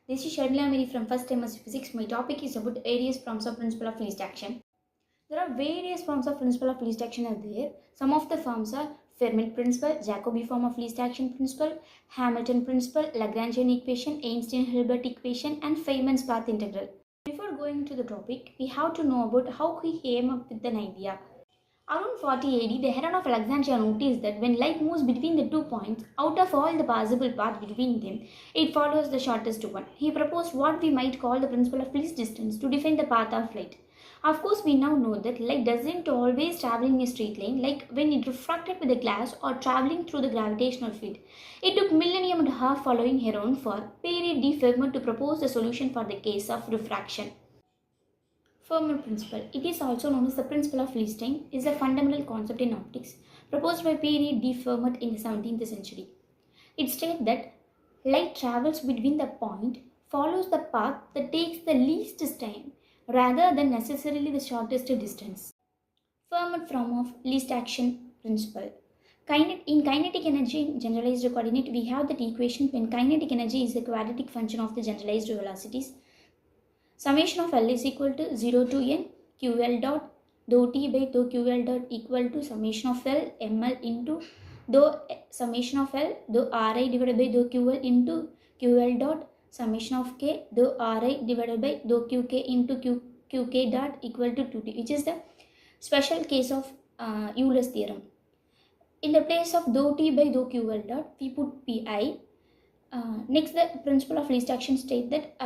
This is Sharmila Mary from First Semester Physics. My topic is about various forms of principle of least action. There are various forms of principle of least action are there. Some of the forms are Fermat principle, Jacobi form of least action principle, Hamilton principle, Lagrangian equation, Einstein-Hilbert equation, and Feynman's path integral. Before going to the topic, we have to know about how he came up with an idea. Around 40 AD, the Heron of Alexandria noticed that when light moves between the 2 points, out of all the possible paths between them, it follows the shortest one. He proposed what we might call the principle of least distance to define the path of light. Of course, we now know that light doesn't always travel in a straight line, like when it refracted with the glass or traveling through the gravitational field. It took millennium and a half following Heron for Pierre de Fermat to propose the solution for the case of refraction. Fermat principle. It is also known as the principle of least time, is a fundamental concept in optics proposed by Pierre de Fermat in the 17th century. It states that light travels between the point, follows the path that takes the least time rather than necessarily the shortest distance. Fermat form of least action principle. In kinetic energy in generalized coordinate, we have that equation when kinetic energy is the quadratic function of the generalized velocities. Summation of L is equal to 0 to n QL dot dou T by dou QL dot equal to summation of L ML into dou summation of L dou Ri divided by dou QL into QL dot summation of K dou Ri divided by dou QK into QK dot equal to 2T, which is the special case of Euler's theorem. In the place of dou T by dou QL dot, we put Pi. Next, the principle of least action states that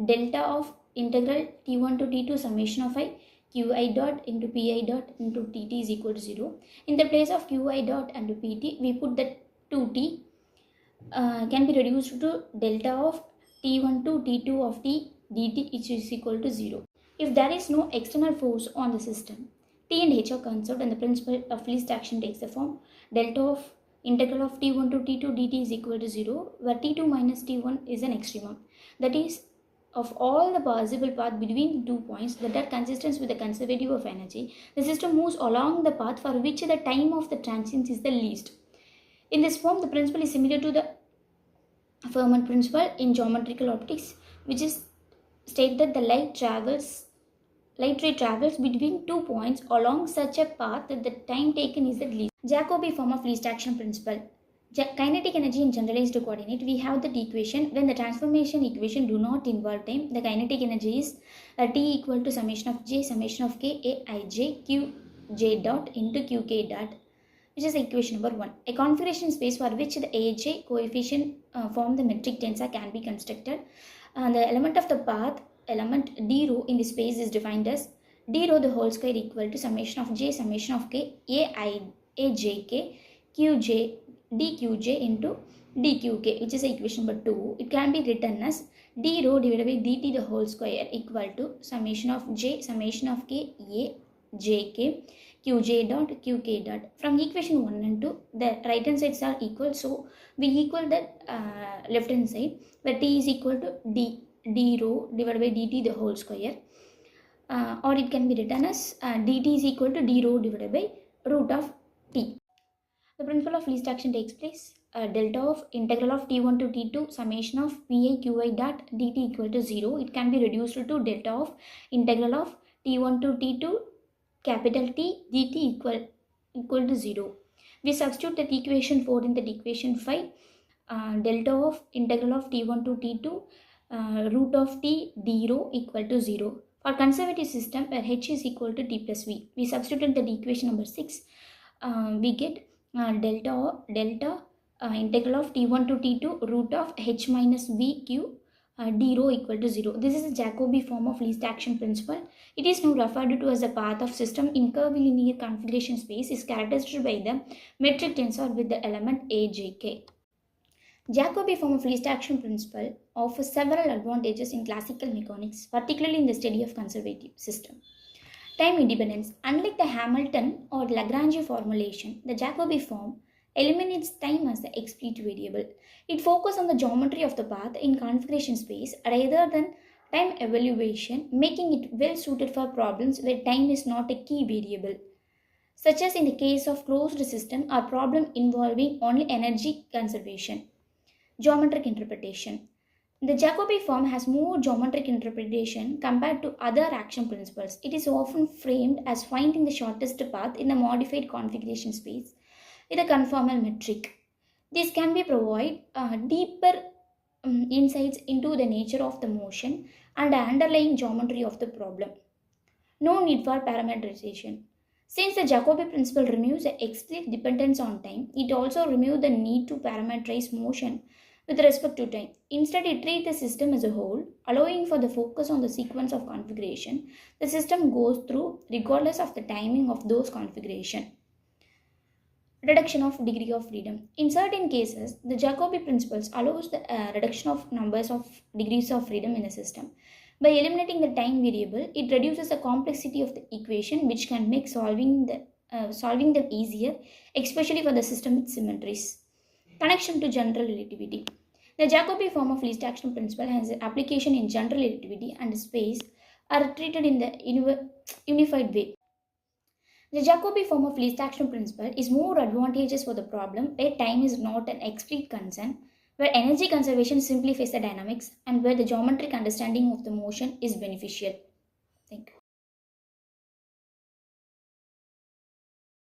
delta of integral t1 to t2 summation of I qi dot into pi dot into dt is equal to 0. In the place of qi dot and pt, we put that 2t can be reduced to delta of t1 to t2 of t dt, which is equal to 0. If there is no external force on the system, T and H are conserved and the principle of least action takes the form delta of integral of t1 to t2 dt is equal to 0, where t2 minus t1 is an extremum. That is, of all the possible paths between 2 points that are consistent with the conservative of energy, the system moves along the path for which the time of the transience is the least. In this form, the principle is similar to the Fermat principle in geometrical optics, which is state that the light ray travels between 2 points along such a path that the time taken is the least. Jacobi form of least action principle. Kinetic energy in generalized coordinate, we have that equation when the transformation equation do not involve time. The kinetic energy is T equal to summation of J summation of K A I J Q J dot into Q K dot, which is equation number 1. A configuration space for which the AJ coefficient form the metric tensor can be constructed. The element of the path, element d rho in the space is defined as d rho the whole square equal to summation of J summation of K A J K Q J dqj into dqk, which is equation number 2. It can be written as d rho divided by dt the whole square equal to summation of j summation of k a j k qj dot qk dot. From equation 1 and 2, the right hand sides are equal, so we equal that left hand side, where t is equal to d rho divided by dt the whole square, or it can be written as dt is equal to d rho divided by root of t. The principle of least action takes place. Delta of integral of t1 to t2 summation of pi qi dot dt equal to 0. It can be reduced to delta of integral of t1 to t2 capital T dt equal to 0. We substitute that equation 4 in that equation 5. Delta of integral of t1 to t2 root of t d rho equal to 0. For conservative system where h is equal to t plus v, we substitute that equation number 6. We get delta integral of t1 to t2 root of h minus v q d rho equal to 0. This is a Jacobi form of least action principle. It is now referred to as a path of system in curvilinear configuration space is characterized by the metric tensor with the element ajk. Jacobi form of least action principle offers several advantages in classical mechanics, particularly in the study of conservative system. Time independence. Unlike the Hamilton or Lagrange formulation, the Jacobi form eliminates time as the explicit variable. It focuses on the geometry of the path in configuration space rather than time evaluation, making it well suited for problems where time is not a key variable, such as in the case of closed system or problem involving only energy conservation. Geometric interpretation. The Jacobi form has more geometric interpretation compared to other action principles. It is often framed as finding the shortest path in a modified configuration space with a conformal metric. This can be provide deeper insights into the nature of the motion and the underlying geometry of the problem. No need for parameterization. Since the Jacobi principle removes the explicit dependence on time, it also removes the need to parameterize motion with respect to time. Instead, it treats the system as a whole, allowing for the focus on the sequence of configuration the system goes through regardless of the timing of those configuration. Reduction of degree of freedom. In certain cases, the Jacobi principles allows the reduction of numbers of degrees of freedom in the system. By eliminating the time variable, it reduces the complexity of the equation, which can make solving them easier, especially for the system with symmetries. Connection to general relativity. The Jacobi form of least action principle has application in general relativity and space are treated in the unified way. The Jacobi form of least action principle is more advantageous for the problem where time is not an explicit concern, where energy conservation simplifies the dynamics, and where the geometric understanding of the motion is beneficial. Thank you.